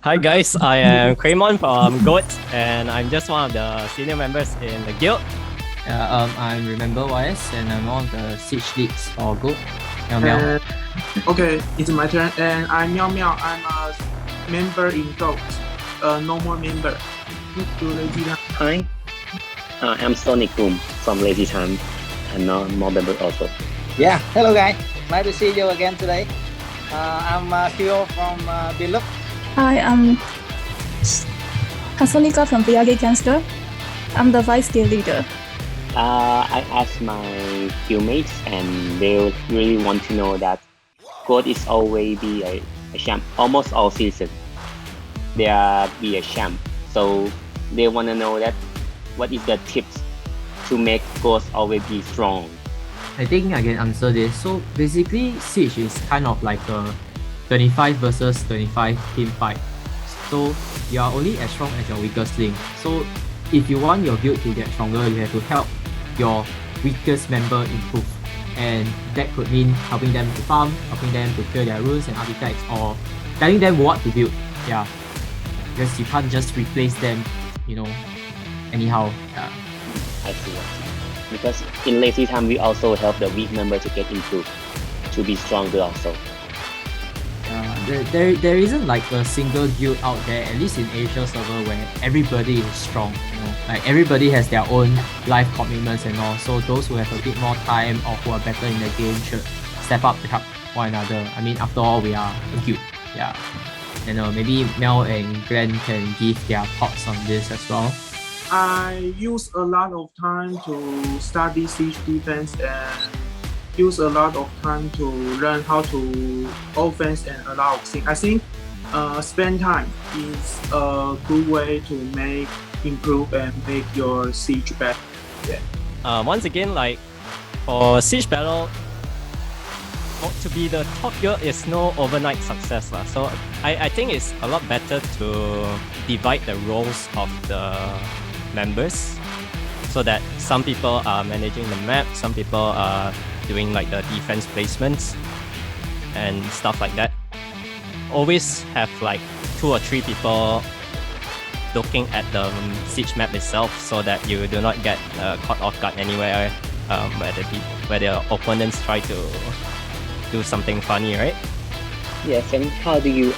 Hi guys, I am Kraymon from Goat, and I'm just one of the senior members in the guild. I'm Remember YS and I'm one of the Siege leads for Goat. Meow Meow. Okay, it's my turn, and I'm Meow Meow. I'm a member in Goat, a normal member. Hi, I'm Sonic Boom from Lazy Time and more member also. Yeah, hello guys. Nice to see you again today. I'm Hyo from Belook. Hi, I'm Hasonika from VRG Gangster. I'm the vice guild leader. I asked my guildmates and they really want to know that God is always be a champ almost all season. They are be a champ, so they want to know that what is the tips to make God always be strong. I think I can answer this. So basically, Siege is kind of like a 25 versus 25 team fight. So you are only as strong as your weakest link. So if you want your guild to get stronger, you have to help your weakest member improve. And that could mean helping them to farm, helping them to clear their runes and artifacts, or telling them what to build. Yeah. Because you can't just replace them, anyhow. Yeah. I see. Because in Lazy Time we also help the weak member to get improved, to be stronger also. There isn't like a single guild out there, at least in Asia server, where everybody is strong. Like everybody has their own life commitments and all. So those who have a bit more time or who are better in the game should step up to help one another. I mean, after all, we are a guild. Yeah. And maybe Mel and Glenn can give their thoughts on this as well. I use a lot of time to study siege defense and use a lot of time to learn how to offense and a lot of things. I think spend time is a good way to improve and make your siege better. Yeah. Once again, like for siege battle, to be the top guild is no overnight success lah. So I think it's a lot better to divide the roles of the members, so that some people are managing the map, some people are doing like the defense placements and stuff like that. Always have like 2 or 3 people looking at the siege map itself, so that you do not get caught off guard anywhere where the opponents try to do something funny, right? Yes, and how do you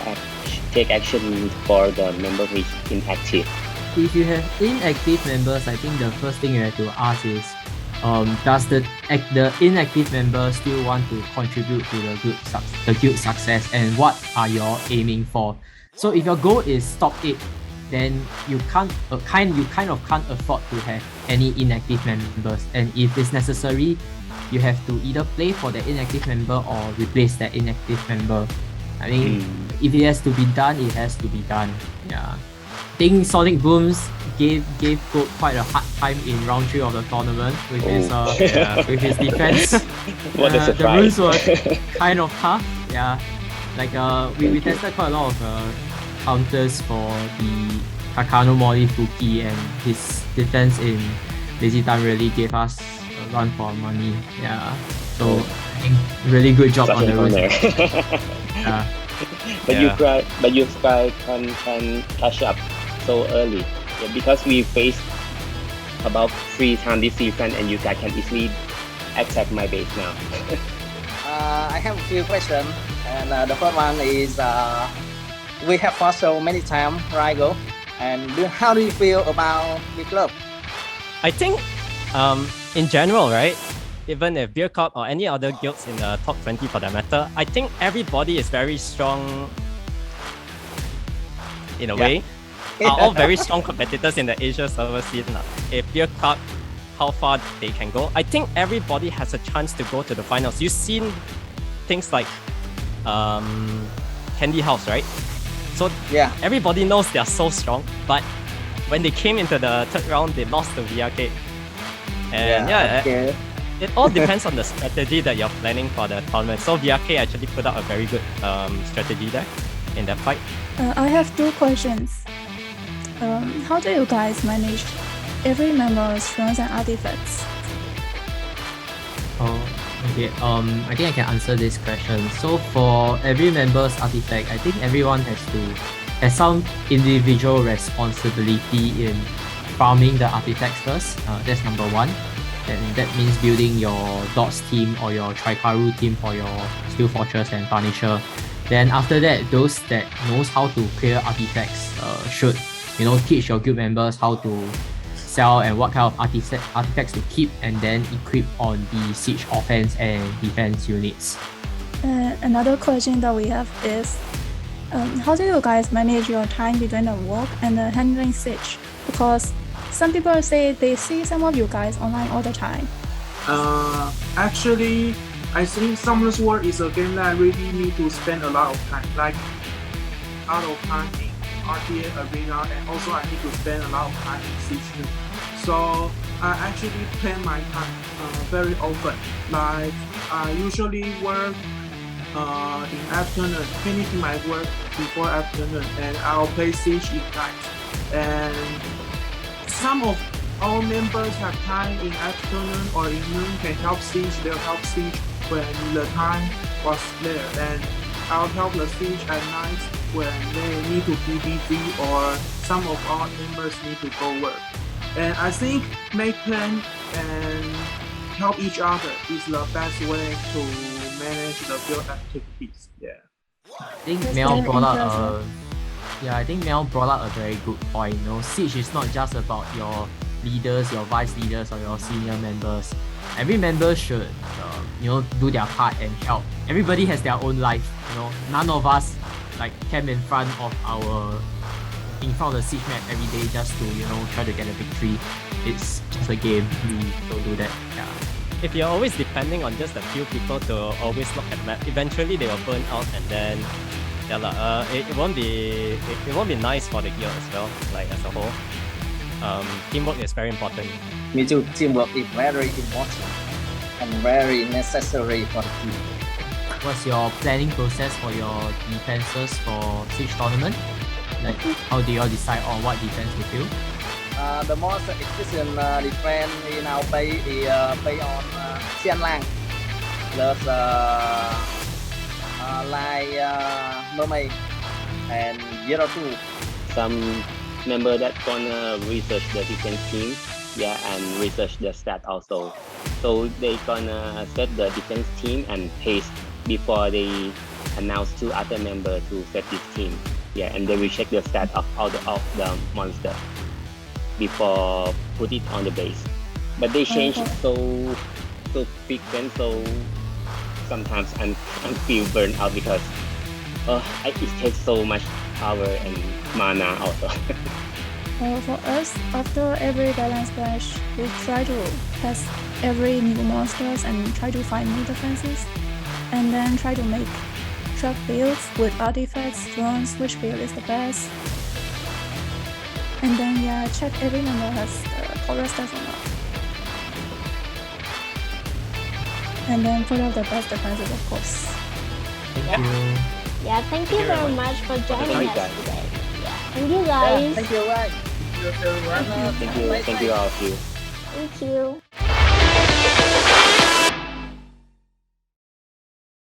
take action for the member who is inactive? If you have inactive members, I think the first thing you have to ask is, does the inactive member still want to contribute to the guild success, and what are you aiming for? So if your goal is top 8, then you kind of can't afford to have any inactive members, and if it's necessary, you have to either play for the inactive member or replace that inactive member. I mean, if it has to be done, it has to be done. Yeah. I think Sonic Booms gave Goat quite a hard time in round 3 of the tournament with his defense. What a surprise. The rules were kind of tough. Yeah, like we tested quite a lot of counters for the Kakano Mori Fuki, and his defense in Lazy Time really gave us a run for our money. Yeah, so I think really good job on the rules. Yeah. But you guys can catch up so early, because we faced about 3 times this season, and you guys can easily attack my base now. I have a few questions, and the first one is we have fought so many times, right, Go? And how do you feel about the club? I think in general, right, even if Beer Cup or any other guilds in the top 20 for that matter, I think everybody is very strong in a way. Are all very strong competitors in the Asia server scene. If Beer Cup, how far they can go, I think everybody has a chance to go to the finals. You've seen things like Candy House, right? So everybody knows they are so strong, but when they came into the 3rd round, they lost to VRK. And it all depends on the strategy that you're planning for the tournament. So VRK actually put out a very good strategy there in that fight. I have 2 questions. How do you guys manage every member's runes and artifacts? Okay. I think I can answer this question. So for every member's artifact, I think everyone has to has some individual responsibility in farming the artifacts first. That's number one. And that means building your Dots team or your Trikaru team for your Steel Fortress and Punisher. Then after that, those that knows how to clear artifacts should, teach your guild members how to sell and what kind of artifacts to keep and then equip on the siege offense and defense units. Another question that we have is, how do you guys manage your time between the work and the handling siege? Because some people say they see some of you guys online all the time. Actually, I think Summoners War is a game that I really need to spend a lot of time, like out of time in RTA arena, and also I need to spend a lot of time in Siege 2. So I actually plan my time very often. Like I usually work in afternoon, finish my work before afternoon, and I'll play Siege in night. And some of our members have time in afternoon or in noon can help Siege. They'll help Siege when the time was there, and I'll help the Siege at night when they need to PvP or some of our members need to go work. And I think make plan and help each other is the best way to manage the guild activities. Yeah. I think That's Mel very brought up impressive. I think Mel brought up a very good point. Siege is not just about your leaders, your vice leaders, or your senior members. Every member should, do their part and help. Everybody has their own life. None of us camp in front of the siege map every day just to try to get a victory. It's just a game. We don't do that. Yeah. If you're always depending on just a few people to always look at the map, eventually they will burn out, and then it won't be nice for the guild as well, like as a whole. Teamwork is very important. Me too. Teamwork is very important and very necessary for the team. What's your planning process for your defenses for Siege tournament? Like, how do you all decide on what defense to do? The most efficient defense in our base is based on Xian Lang plus like Mermaid and Zero 2. Some member that gonna research the defense team, and research the stat also. So they gonna set the defense team and pace before they announce to other member to set this team. And they will check the stat of all the monster before put it on the base. But they change so frequent, so sometimes I feel burned out because it takes so much power and mana also. For us, after every balance patch, we try to test every new monsters and try to find new defenses, and then try to make track builds with artifacts, drones, which build is the best. And then check every member has the correct stats or not. And then put out the best defenses, of course. Thank you. Yeah, thank you very much for joining Thank you, us guys. today. Yeah, thank you guys. Thank you, guys. Thank you all of you. Thank you.